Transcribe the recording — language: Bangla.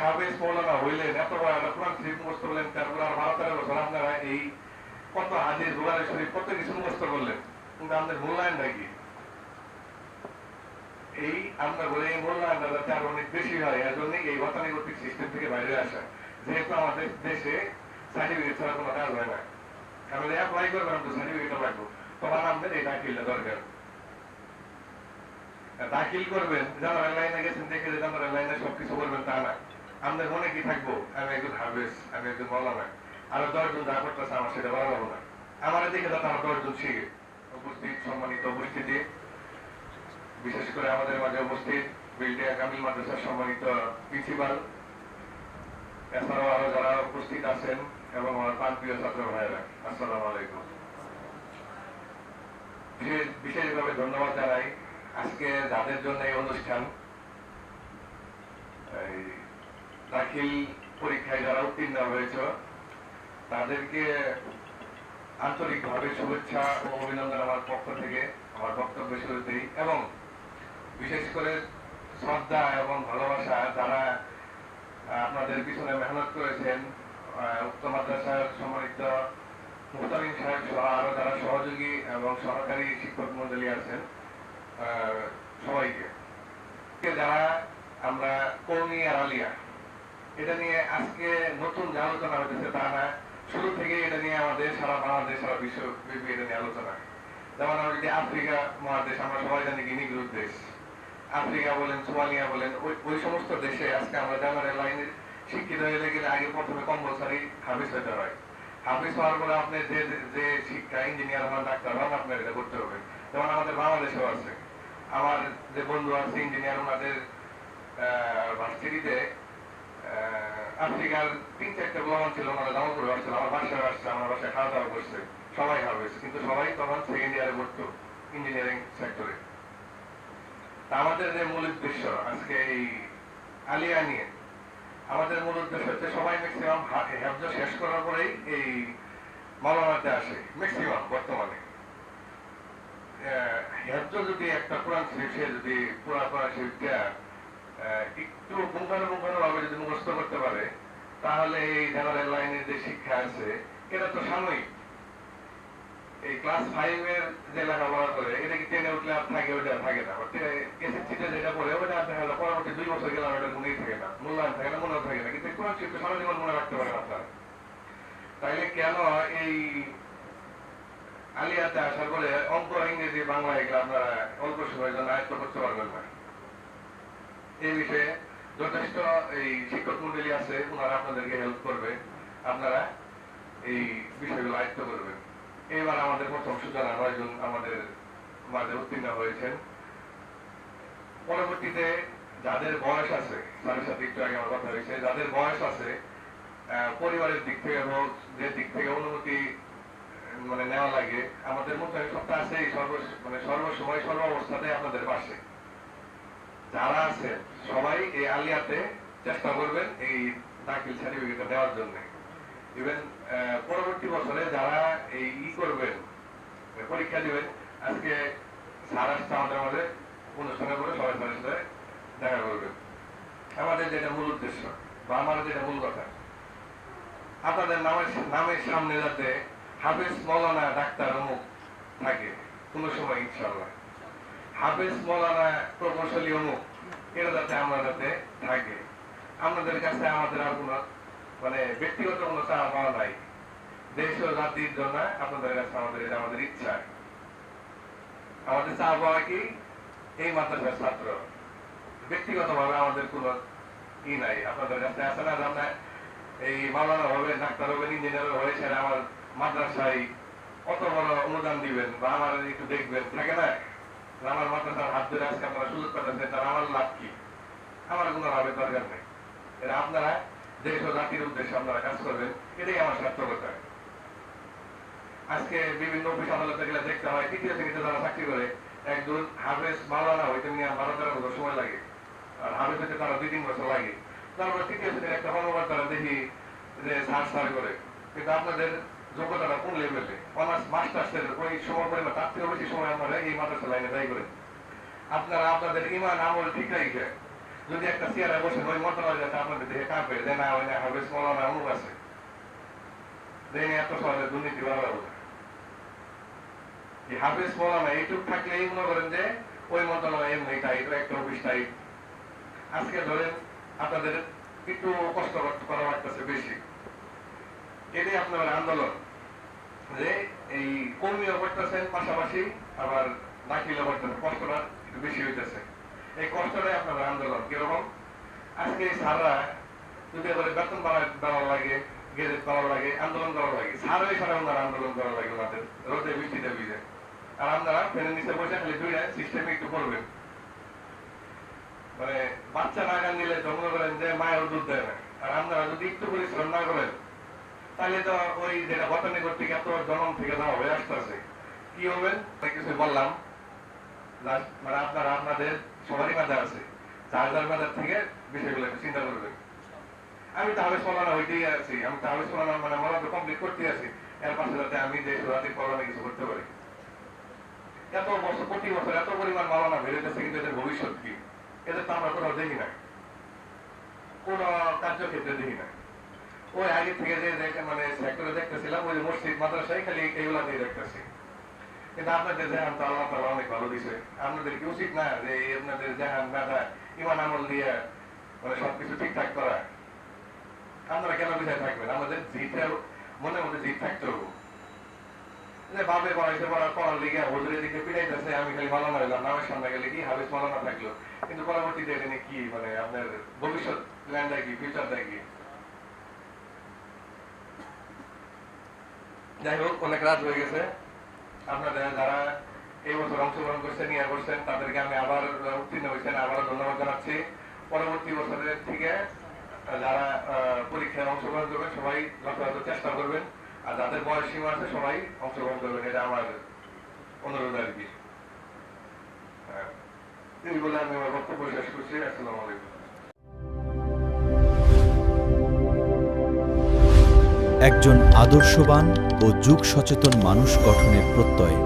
হাফেজ মৌলানা হইলেন, এত বড় একটা কোরআন শরীফ মুখস্থ করলেন, তারপর আর 12-13 বছর আপনারা এই কত হাদিস বুখারী শরীফ কত কিছু মুখস্থ করলেন, কিন্তু আমাদের মূল্যায়নটা কি? এই আমরা বলে এই মূল্যায়নটা যাতে আরো অনেক বেশি হয়, এর জন্য এই গতানুগতিক সিস্টেম থেকে বাইরে আসা। যেহেতু আমাদের দেশে সার্টিফিকেট ছাড়া কোনো কাজ হয় না, আমরা অ্যাপ্লাই করবেন তো সার্টিফিকেট লাগবে, তখন আমাদের এই দাখিলটা দরকার। দাখিল করবেন জেনারেল লাইনে গেছেন দেখে যে জেনারেল লাইনে সবকিছু করবেন তা না। আমাদের মনে কি থাকবো আমি একজন হাফেজ, আমি একজন মৌলানা, আরো 10 জন যা করতেছে আমার সেটা বলা যাবো না, আমার দেখে যাতে আমার 10 জন শিখে। উপস্থিত সম্মানিত উপস্থিতি, বিশেষ করে আমাদের মাঝে উপস্থিত বিলটিয়া কামিল মাদ্রাসার সম্মানিত প্রিন্সিপাল, এছাড়াও আরো যারা উপস্থিত আছেন এবং আমার প্রাণপ্রিয় ছাত্র ভাইয়েরা, আসসালামু আলাইকুম। বিশেষভাবে ধন্যবাদ জানাই আজকে যাদের জন্য এই অনুষ্ঠান, দাখিল পরীক্ষায় যারা উত্তীর্ণ হয়েছে তাদেরকে আন্তরিকভাবে শুভেচ্ছা ও অভিনন্দন আমার পক্ষ থেকে আমার বক্তব্য শুরুতেই, এবং বিশেষ করে শ্রদ্ধা এবং ভালোবাসা যারা আপনাদের পিছনে মেহনত করেছেন, উক্ত মাদ্রাসার সম্মানিত মুহতামিম সাহেব সহ আরো যারা সহযোগী এবং সহকারী শিক্ষক মন্ডলী আছেন সবাইকে। যারা আমরা কওমি আর আলিয়া এটা নিয়ে আজকে নতুন যে আলোচনা হয়েছে তা না, শুরু থেকে এটা নিয়ে আমাদের সারা বাংলাদেশ সারা বিশ্বব্যাপী এটা নিয়ে আলোচনা। যেমন আমরা যদি আফ্রিকা মহাদেশ আমরা সবাই জানি গিনিগ্রুপ দেশ, আফ্রিকা বলেন, সোমালিয়া বলেন, ওই সমস্ত দেশে আজকে আমরা জেনারেল লাইনে শিক্ষিত হয়ে গেলে আগে প্রথমে কম্পালসারি হাফেজ হতে হয়। হাফেজ হওয়ার পরে আপনি যে শিক্ষা ইঞ্জিনিয়ার হন, ডাক্তার হন, আপনার এটা করতে হবে। যেমন আমাদের বাংলাদেশেও আছে, আমার যে বন্ধু আছে ইঞ্জিনিয়ার, ওনাদের ভার্সিটিতে আফ্রিকার 3-4টা ব্লগন ছিল, ওনারা জমা করে আসছিল, আমার বাসায় আসছে, আমার বাসায় খাওয়া দাওয়া করছে, সবাই হাফেজ, কিন্তু সবাই তখন সেকেন্ড ইয়ারে পড়তো ইঞ্জিনিয়ারিং সেক্টরে। আমাদের যে মূল উদ্দেশ্য আজকে এই আলিয়া নিয়ে, আমাদের মূল উদ্দেশ্য হচ্ছে সবাই ম্যাক্সিমাম হেফজ শেষ করার পরেই এই মাওলানাতে আসে ম্যাক্সিমাম। বর্তমানে হেফজ যদি একটা কোরআন শরীফ সে যদি পুরা কোরআন শরীফটা একটু পুঙ্খানুপুঙ্খানু ভাবে যদি মুখস্থ করতে পারে, তাহলে এই জেনারেল লাইনের যে শিক্ষা আছে এটা তো সাময়িক। এই ক্লাস 5 এর যে লেখাপড়া করে এটা কি 10 এ উঠলে আর থাকে, ওইটা থাকে না। এসএসসিতে যেটা পড়ে ওইটা দেখা গেল পরবর্তী 2 বছর গেলে ওটা মনেই থাকে না, মূল্যায়ন থাকে না, মনেও থাকে না। কিন্তু কোরআন শরীফ সারা জীবন মনে রাখতে পারেন আপনারা। তাইলে কেন এই আলিয়াতে আসার পরে অঙ্ক, ইংরেজি, বাংলা এগুলো আপনারা অল্প সময়ের জন্য আয়ত্ত করতে পারবেন না? এই বিষয়ে যথেষ্ট এই শিক্ষক মন্ডলী আছে, ওনারা আপনাদেরকে হেল্প করবে, আপনারা এই বিষয়গুলো আয়ত্ত করবেন। এবার আমাদের প্রথম সূচনা 9 জন আমাদের মাঝে উত্তীর্ণ হয়েছেন। পরবর্তীতে যাদের বয়স আছে, তাদের সাথে একটু আগে আমার কথা হয়েছে, যাদের বয়স আছে পরিবারের দিক থেকে হোক, যে দিক থেকে অনুমতি মানে নেওয়া লাগে, আমাদের মধ্যে সবটা আছে সর্বসময় সর্ব অবস্থাতে আপনাদের পাশে যারা আছে সবাই এই আলিয়াতে চেষ্টা করবেন এই দাখিল সার্টিফিকেট দেওয়ার জন্য। ইভেন পরবর্তী বছরে যারা এই করবেন, পরীক্ষা দিবেন, আজকে স্যার আসছে আমাদের মাঝে অনুষ্ঠানের পরে সবাই স্যারের সাথে দেখা করবেন। আমাদের যেটা মূল উদ্দেশ্য বা আমাদের যেটা মূল কথা, আপনাদের নামের সামনে যাতে হাফেজ মৌলানা ডাক্তার অমুক থাকে কোন সময়, ইনশাআল্লাহ হাফেজ মৌলানা প্রকৌশলী অমুক, এটা যাতে আমরা যাতে থাকে। আমাদের কাছে আমাদের আর কোনো মানে ব্যক্তিগত কোনো চাওয়া পাওয়া নাই, দেশ ও জাতির জন্য আপনাদের কাছে আমাদের এটা আমাদের ইচ্ছা। আমাদের চাওয়া পাওয়া কি এই মাদ্রাসার ছাত্র, ব্যক্তিগত ভাবে আমাদের কোনো ই নাই। আপনাদের কাছে আছে না আমরা এই মাওলানা হবে, ডাক্তার হবেন, ইঞ্জিনিয়ার হবে, সেটা আমার মাদ্রাসায় অত বড় অনুদান দিবেন বা আমার একটু দেখবেন, থাকে না? আমার মাদ্রাসার হাত ধরে আজকে আপনারা সুযোগ পাচ্ছেন, তার আমার লাভ কি? আমার কোনো লাভের দরকার নেই। এটা আপনারা দেশ ও জাতির উদ্দেশ্যে আপনারা কাজ করবেন, এটাই আমার সার্থকতা। আজকে বিভিন্ন অফিস আদালতে গেলে দেখতে হয় 3য় শ্রেণীতে যারা চাকরি করে একজন হাফেজ মাওলানা হইতে নিয়ে 12-13 বছর সময় লাগে, আর হাফেজ হইতে তারা 2-3 বছর লাগে। তারপর 3য় শ্রেণীর একটা কর্মকর্তা তারা দেখি যে সার করে, কিন্তু আপনাদের যোগ্যতাটা কোন লেভেলে? অনার্স মাস্টার্সের ওই সময় পরিমাণ, তার থেকে বেশি সময় আপনারা এই মাদ্রাসা লাইনে ব্যয় করেন। আপনারা আপনাদের ইমান আমল ঠিক রেখে যদি একটা চেয়ারে বসে ওই মন্ত্রণালয় আপনাদের দেখে কাঁপে যে না ওই না হাফেজ মাওলানা অমুক আছে, দেখে এত সহজে দুর্নীতি ভালো হবে। এই হাফেজ মাওলানা এইটুক থাকলেই মনে করেন যে ওই মন্ত্রণালয় এমনি টাইপ, একটা অফিস টাইপ। আজকে ধরেন আপনাদের একটু কষ্ট করা লাগতেছে বেশি, এটাই আপনার আন্দোলন যে এই কর্মীও করতেছেন পাশাপাশি আবার দাখিলও করতেছেন, কষ্টটা একটু বেশি হইতেছে। এই কষ্টটাই আপনার আন্দোলন। কিরকম আজকে স্যাররা যদি এবারে বেতন বাড়ানো লাগে, গেজেট বাড়ানো লাগে, আন্দোলন করা লাগে, স্যারই সারা ওনার আন্দোলন করা লাগে ওনাদের রোদে বৃষ্টিতে ভিজে। আর আপনারা ফ্যানের নিচে বসে খালি দুইটা সিস্টেমে একটু করবেন। মানে বাচ্চা না গান দিলে জন্ম করেন যে মায়ের দুধ দেয় না, আর আপনারা যদি একটু পরিশ্রম না করেন তাহলে তো ওই যেটা গতানুগত থেকে এত জন্ম থেকে দেওয়া হয়ে আসতেছে, কি হবেন কিছু বললাম। মানে আপনারা আপনাদের সবারই মাঝে আছে, যার যার মাঝে থেকে বিষয়গুলো চিন্তা করবেন। আমি তাহলে চলানো হইতেই আছি, আমি তাহলে চলানো মানে মনে তো কমপ্লিট করতে আছি, এর পাশে যাতে আমি যে রাতে পড়ানো কিছু করতে পারি। এত বছর প্রতি বছর এত পরিমাণ মালানা বেড়েছে, কিন্তু এদের ভবিষ্যৎ কি এদের তো আমরা কোথাও দেখি না, কোন কার্যক্ষেত্রে দেখি না। ওই আগে থেকে যে মানে সেক্টরে দেখতেছিলাম ওই মসজিদ মাদ্রাসায় খালি এইগুলা দিয়ে দেখতেছি। কিন্তু আপনাদের জাহান তো আল্লাহ তাআলা অনেক ভালো দিছে। আপনাদের কি উচিত না যে আপনাদের জাহান মেধা ইমান আমল দিয়ে মানে সবকিছু ঠিকঠাক করা? আপনারা কেন বিষয় থাকবেন? আমাদের জিতের মনের মধ্যে জিত থাকতে হবে যে বাবে পড়াইতে পড়ার লিগে হুজুরের দিকে পিড়াইতেছে, আমি খালি মালানা হইলাম, নামের সামনে গেলে কি হাফেজ মালানা থাকলো, কিন্তু পরবর্তীতে এটা নিয়ে কি মানে আপনার ভবিষ্যৎ প্ল্যানটা কি, ফিউচারটা কি? যাই হোক, অনেক রাত হয়ে গেছে। আপনাদের যারা এই বছর অংশগ্রহণ করছেন, ইয়ে করছেন, তাদেরকে আমি আবার উত্তীর্ণ হয়েছেন আবারও ধন্যবাদ জানাচ্ছি। পরবর্তী বছরের থেকে যারা পরীক্ষায় অংশগ্রহণ করবেন সবাই যথাযথ চেষ্টা করবেন, আর যাদের বয়স সীমা আছে সবাই অংশগ্রহণ করবেন, এটা আমার অনুরোধ আর কি। এই বলে আমি আমার বক্তব্য শেষ করছি। আসসালামু আলাইকুম। একজন আদর্শবান ও যুগ সচেতন মানুষ গঠনের প্রত্যয়